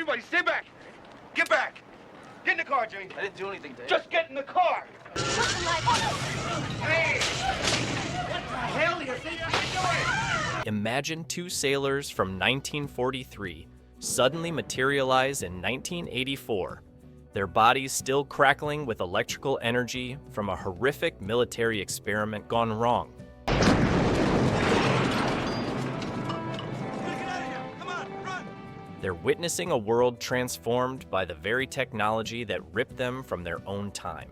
Everybody, stay back. Get back. Get in the car, Jimmy. I didn't do anything, Dave. Just get in the car. Hey! What the hell do you think you're doing? Imagine two sailors from 1943 suddenly materialize in 1984, their bodies still crackling with electrical energy from a horrific military experiment gone wrong. They're witnessing a world transformed by the very technology that ripped them from their own time.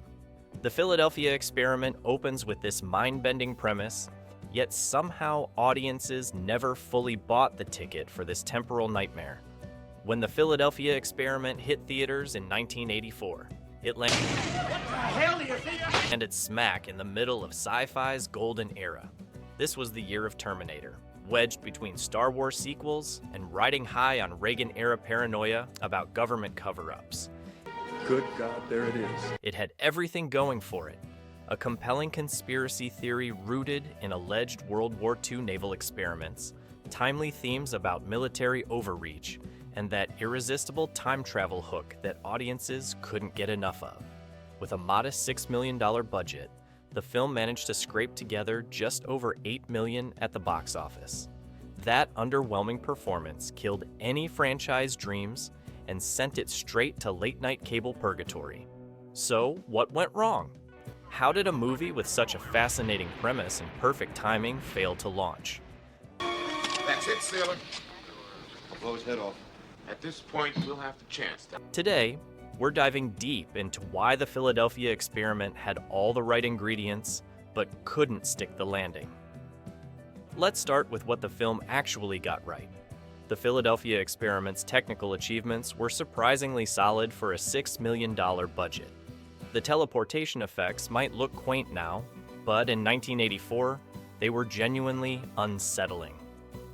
The Philadelphia experiment opens with this mind-bending premise, yet somehow audiences never fully bought the ticket for this temporal nightmare. When the Philadelphia experiment hit theaters in 1984, it landed smack in the middle of sci-fi's golden era. This was the year of Terminator, wedged between Star Wars sequels and riding high on Reagan-era paranoia about government cover-ups. Good God, there it is. It had everything going for it. A compelling conspiracy theory rooted in alleged World War II naval experiments, timely themes about military overreach, and that irresistible time travel hook that audiences couldn't get enough of. With a modest $6 million budget, the film managed to scrape together just over $8 million at the box office. That underwhelming performance killed any franchise dreams and sent it straight to late-night cable purgatory. So, what went wrong? How did a movie with such a fascinating premise and perfect timing fail to launch? That's it, sailor. I'll blow his head off. At this point, we'll have the chance. Today, we're diving deep into why the Philadelphia experiment had all the right ingredients, but couldn't stick the landing. Let's start with what the film actually got right. The Philadelphia experiment's technical achievements were surprisingly solid for a $6 million budget. The teleportation effects might look quaint now, but in 1984, they were genuinely unsettling.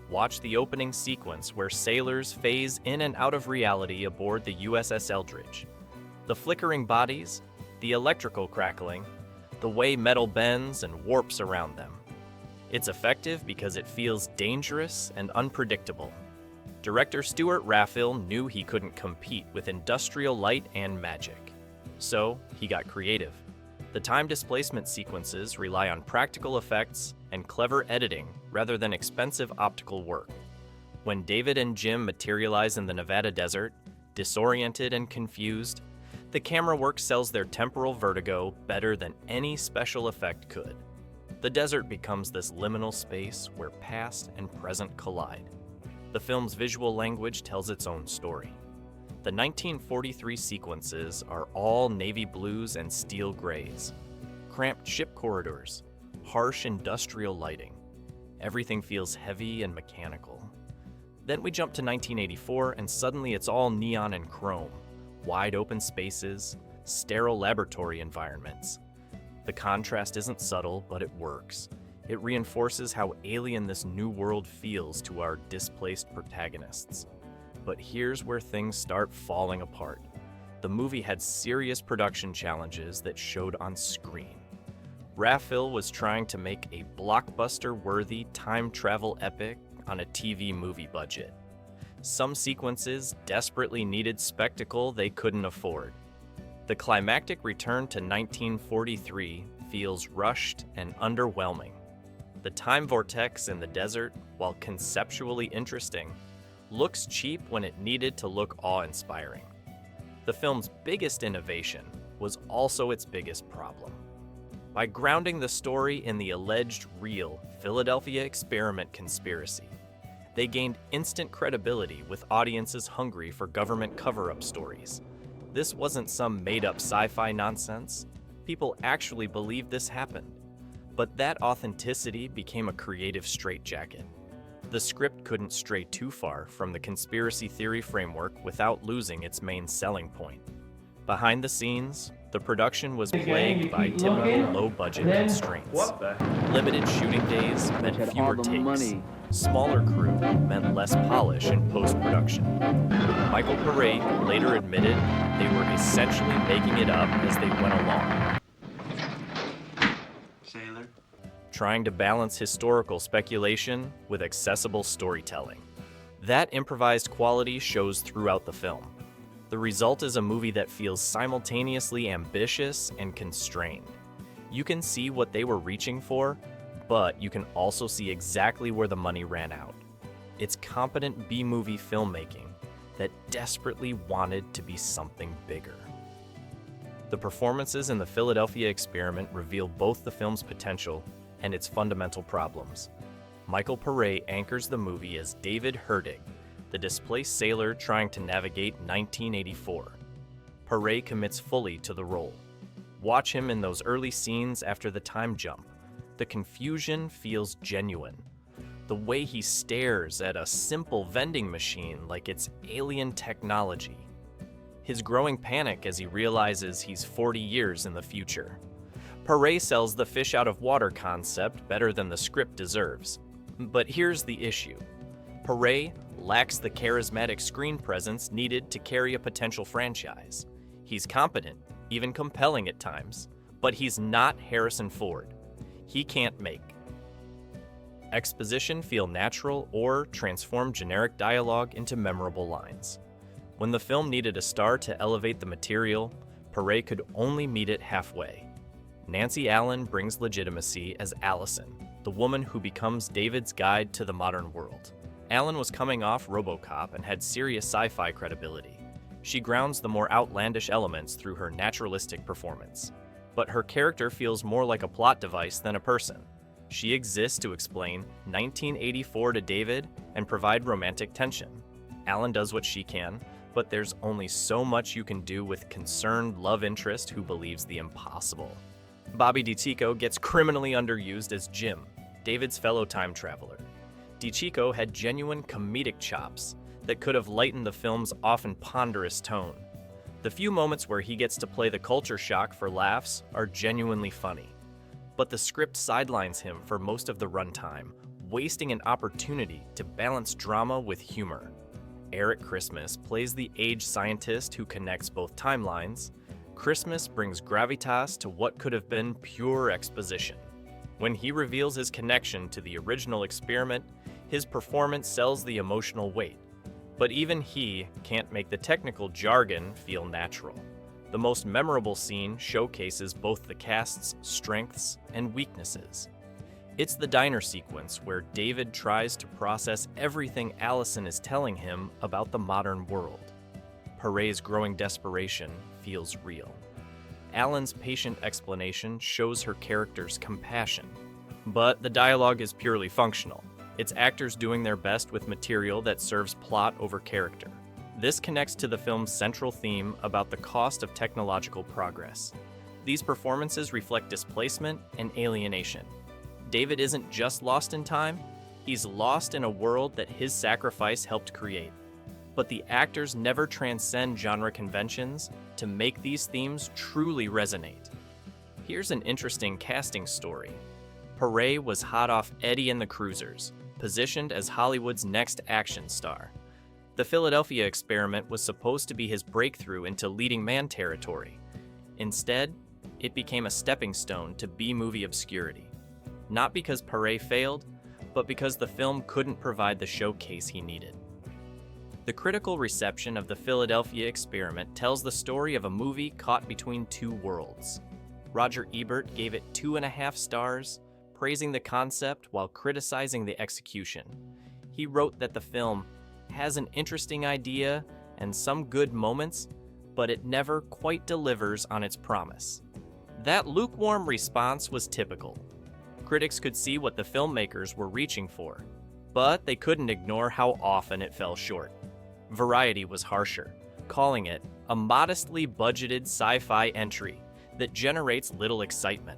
Watch the opening sequence where sailors phase in and out of reality aboard the USS Eldridge. The flickering bodies, the electrical crackling, the way metal bends and warps around them. It's effective because it feels dangerous and unpredictable. Director Stuart Raphael knew he couldn't compete with industrial light and magic. So, he got creative. The time displacement sequences rely on practical effects and clever editing rather than expensive optical work. When David and Jim materialize in the Nevada desert, disoriented and confused, the camera work sells their temporal vertigo better than any special effect could. The desert becomes this liminal space where past and present collide. The film's visual language tells its own story. The 1943 sequences are all navy blues and steel grays. Cramped ship corridors, harsh industrial lighting. Everything feels heavy and mechanical. Then we jump to 1984 and suddenly it's all neon and chrome. Wide open spaces, sterile laboratory environments. The contrast isn't subtle, but it works. It reinforces how alien this new world feels to our displaced protagonists. But here's where things start falling apart. The movie had serious production challenges that showed on screen. Raphael was trying to make a blockbuster-worthy time travel epic on a TV movie budget. Some sequences desperately needed spectacle they couldn't afford. The climactic return to 1943 feels rushed and underwhelming. The time vortex in the desert, while conceptually interesting, looks cheap when it needed to look awe-inspiring. The film's biggest innovation was also its biggest problem. By grounding the story in the alleged real Philadelphia experiment conspiracy, they gained instant credibility with audiences hungry for government cover-up stories. This wasn't some made-up sci-fi nonsense. People actually believed this happened. But that authenticity became a creative straitjacket. The script couldn't stray too far from the conspiracy theory framework without losing its main selling point. Behind the scenes, the production was plagued by typical low-budget constraints. Limited shooting days meant fewer takes. Smaller crew meant less polish in post-production. Michael Paré later admitted they were essentially making it up as they went along. Trying to balance historical speculation with accessible storytelling. That improvised quality shows throughout the film. The result is a movie that feels simultaneously ambitious and constrained. You can see what they were reaching for, but you can also see exactly where the money ran out. It's competent B-movie filmmaking that desperately wanted to be something bigger. The performances in the Philadelphia Experiment reveal both the film's potential and its fundamental problems. Michael Paré anchors the movie as David Hurdig, the displaced sailor trying to navigate 1984. Paré commits fully to the role. Watch him in those early scenes after the time jump. The confusion feels genuine. The way he stares at a simple vending machine like it's alien technology. His growing panic as he realizes he's 40 years in the future. Paré sells the fish out of water concept better than the script deserves. But here's the issue. Paré lacks the charismatic screen presence needed to carry a potential franchise. He's competent, even compelling at times, but he's not Harrison Ford. He can't make exposition feel natural or transform generic dialogue into memorable lines. When the film needed a star to elevate the material, Paré could only meet it halfway. Nancy Allen brings legitimacy as Allison, the woman who becomes David's guide to the modern world. Allen was coming off RoboCop and had serious sci-fi credibility. She grounds the more outlandish elements through her naturalistic performance. But her character feels more like a plot device than a person. She exists to explain 1984 to David and provide romantic tension. Allen does what she can, but there's only so much you can do with concerned love interest who believes the impossible. Bobby DiCicco gets criminally underused as Jim, David's fellow time traveler. DiCicco had genuine comedic chops that could have lightened the film's often ponderous tone. The few moments where he gets to play the culture shock for laughs are genuinely funny. But the script sidelines him for most of the runtime, wasting an opportunity to balance drama with humor. Eric Christmas plays the aged scientist who connects both timelines. Christmas brings gravitas to what could have been pure exposition. When he reveals his connection to the original experiment, his performance sells the emotional weight. But even he can't make the technical jargon feel natural. The most memorable scene showcases both the cast's strengths and weaknesses. It's the diner sequence where David tries to process everything Allison is telling him about the modern world. Paré's growing desperation feels real. Allen's patient explanation shows her character's compassion. But the dialogue is purely functional. It's actors doing their best with material that serves plot over character. This connects to the film's central theme about the cost of technological progress. These performances reflect displacement and alienation. David isn't just lost in time, he's lost in a world that his sacrifice helped create. But the actors never transcend genre conventions to make these themes truly resonate. Here's an interesting casting story. Paré was hot off Eddie and the Cruisers, positioned as Hollywood's next action star. The Philadelphia Experiment was supposed to be his breakthrough into leading man territory. Instead, it became a stepping stone to B-movie obscurity. Not because Paré failed, but because the film couldn't provide the showcase he needed. The critical reception of the Philadelphia Experiment tells the story of a movie caught between two worlds. Roger Ebert gave it 2.5 stars, praising the concept while criticizing the execution. He wrote that the film has an interesting idea and some good moments, but it never quite delivers on its promise. That lukewarm response was typical. Critics could see what the filmmakers were reaching for, but they couldn't ignore how often it fell short. Variety was harsher, calling it a modestly budgeted sci-fi entry that generates little excitement.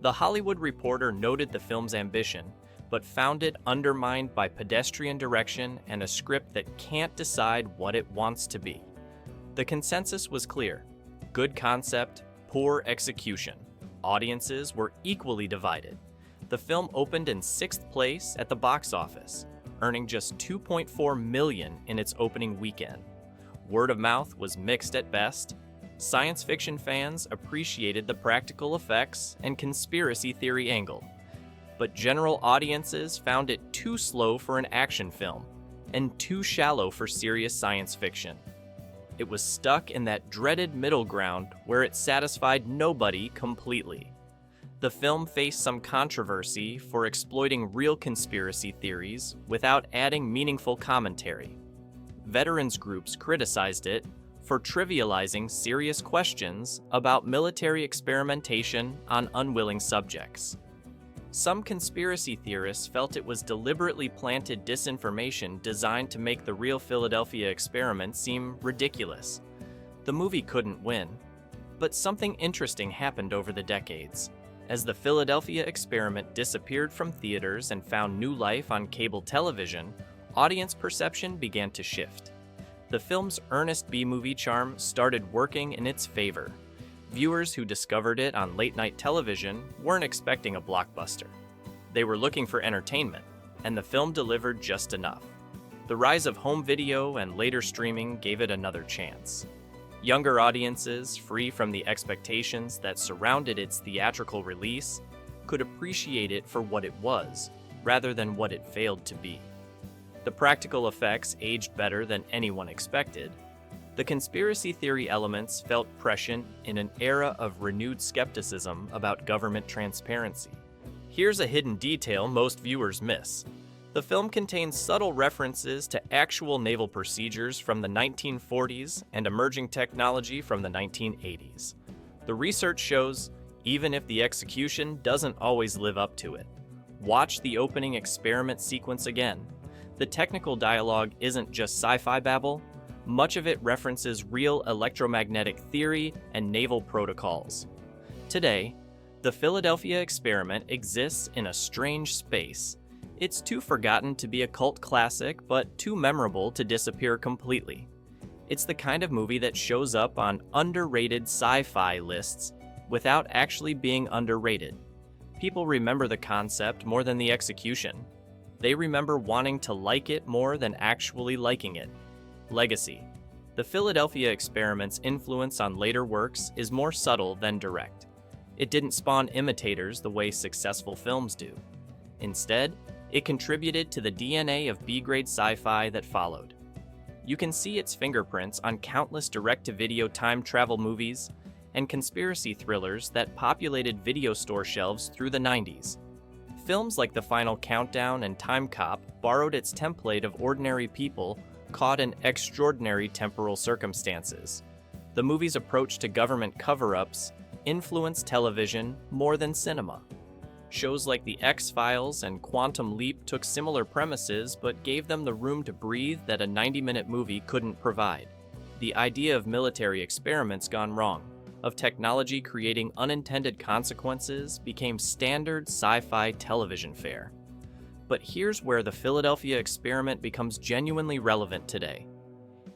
The Hollywood Reporter noted the film's ambition, but found it undermined by pedestrian direction and a script that can't decide what it wants to be. The consensus was clear: good concept, poor execution. Audiences were equally divided. The film opened in 6th place at the box office, earning just $2.4 million in its opening weekend. Word of mouth was mixed at best. Science fiction fans appreciated the practical effects and conspiracy theory angle, but general audiences found it too slow for an action film, and too shallow for serious science fiction. It was stuck in that dreaded middle ground where it satisfied nobody completely. The film faced some controversy for exploiting real conspiracy theories without adding meaningful commentary. Veterans groups criticized it for trivializing serious questions about military experimentation on unwilling subjects. Some conspiracy theorists felt it was deliberately planted disinformation designed to make the real Philadelphia experiment seem ridiculous. The movie couldn't win, but something interesting happened over the decades. As the Philadelphia experiment disappeared from theaters and found new life on cable television, audience perception began to shift. The film's earnest B-movie charm started working in its favor. Viewers who discovered it on late-night television weren't expecting a blockbuster. They were looking for entertainment, and the film delivered just enough. The rise of home video and later streaming gave it another chance. Younger audiences, free from the expectations that surrounded its theatrical release, could appreciate it for what it was, rather than what it failed to be. The practical effects aged better than anyone expected. The conspiracy theory elements felt prescient in an era of renewed skepticism about government transparency. Here's a hidden detail most viewers miss. The film contains subtle references to actual naval procedures from the 1940s and emerging technology from the 1980s. The research shows, even if the execution doesn't always live up to it. Watch the opening experiment sequence again. The technical dialogue isn't just sci-fi babble. Much of it references real electromagnetic theory and naval protocols. Today, the Philadelphia experiment exists in a strange space. It's too forgotten to be a cult classic, but too memorable to disappear completely. It's the kind of movie that shows up on underrated sci-fi lists without actually being underrated. People remember the concept more than the execution. They remember wanting to like it more than actually liking it. Legacy. The Philadelphia experiment's influence on later works is more subtle than direct. It didn't spawn imitators the way successful films do. Instead, it contributed to the DNA of B-grade sci-fi that followed. You can see its fingerprints on countless direct-to-video time travel movies and conspiracy thrillers that populated video store shelves through the 90s. Films like The Final Countdown and Time Cop borrowed its template of ordinary people caught in extraordinary temporal circumstances. The movie's approach to government cover-ups influenced television more than cinema. Shows like The X-Files and Quantum Leap took similar premises but gave them the room to breathe that a 90-minute movie couldn't provide. The idea of military experiments gone wrong, of technology creating unintended consequences, became standard sci-fi television fare. But here's where the Philadelphia experiment becomes genuinely relevant today.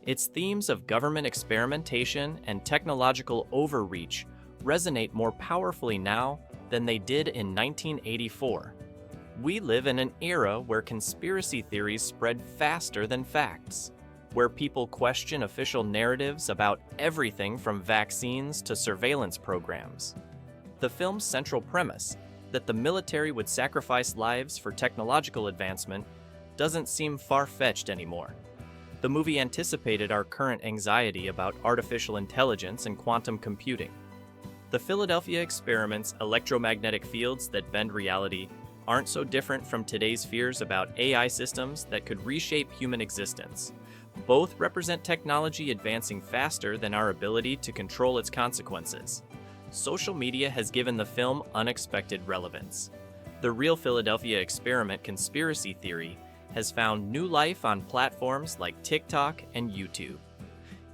Its themes of government experimentation and technological overreach resonate more powerfully now than they did in 1984. We live in an era where conspiracy theories spread faster than facts, where people question official narratives about everything from vaccines to surveillance programs. The film's central premise, that the military would sacrifice lives for technological advancement, doesn't seem far-fetched anymore. The movie anticipated our current anxiety about artificial intelligence and quantum computing. The Philadelphia experiment's electromagnetic fields that bend reality aren't so different from today's fears about AI systems that could reshape human existence. Both represent technology advancing faster than our ability to control its consequences. Social media has given the film unexpected relevance. The real Philadelphia experiment conspiracy theory has found new life on platforms like TikTok and YouTube.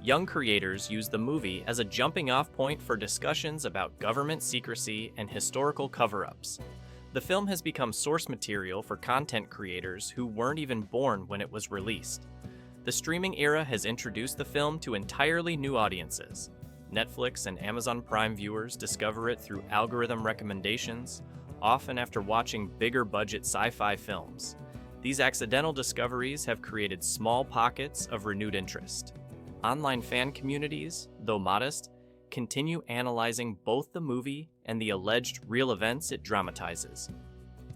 Young creators use the movie as a jumping-off point for discussions about government secrecy and historical cover-ups. The film has become source material for content creators who weren't even born when it was released. The streaming era has introduced the film to entirely new audiences. Netflix and Amazon Prime viewers discover it through algorithm recommendations, often after watching bigger-budget sci-fi films. These accidental discoveries have created small pockets of renewed interest. Online fan communities, though modest, continue analyzing both the movie and the alleged real events it dramatizes.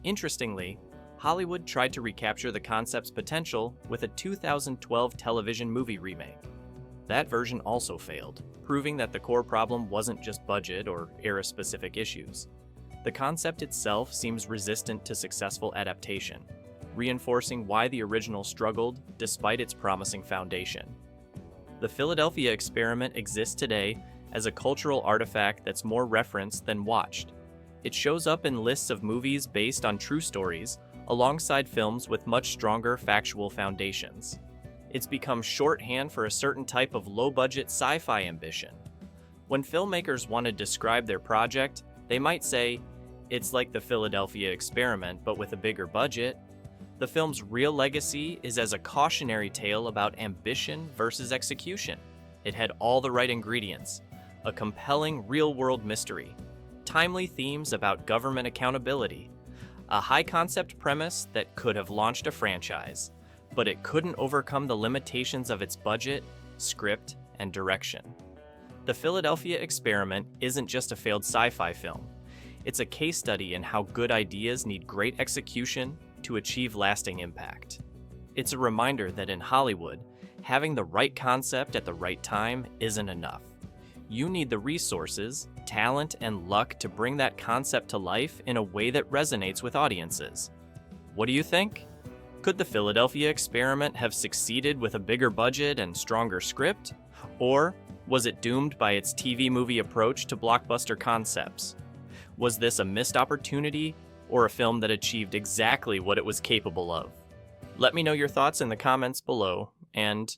Interestingly, Hollywood tried to recapture the concept's potential with a 2012 television movie remake. That version also failed, proving that the core problem wasn't just budget or era-specific issues. The concept itself seems resistant to successful adaptation, reinforcing why the original struggled despite its promising foundation. The Philadelphia Experiment exists today as a cultural artifact that's more referenced than watched. It shows up in lists of movies based on true stories, alongside films with much stronger factual foundations. It's become shorthand for a certain type of low-budget sci-fi ambition. When filmmakers want to describe their project, they might say, "It's like the Philadelphia Experiment, but with a bigger budget." The film's real legacy is as a cautionary tale about ambition versus execution. It had all the right ingredients: a compelling real-world mystery, timely themes about government accountability, a high-concept premise that could have launched a franchise, but it couldn't overcome the limitations of its budget, script, and direction. The Philadelphia Experiment isn't just a failed sci-fi film. It's a case study in how good ideas need great execution to achieve lasting impact. It's a reminder that in Hollywood, having the right concept at the right time isn't enough. You need the resources, talent, and luck to bring that concept to life in a way that resonates with audiences. What do you think? Could the Philadelphia Experiment have succeeded with a bigger budget and stronger script? Or was it doomed by its TV movie approach to blockbuster concepts? Was this a missed opportunity or a film that achieved exactly what it was capable of? Let me know your thoughts in the comments below, and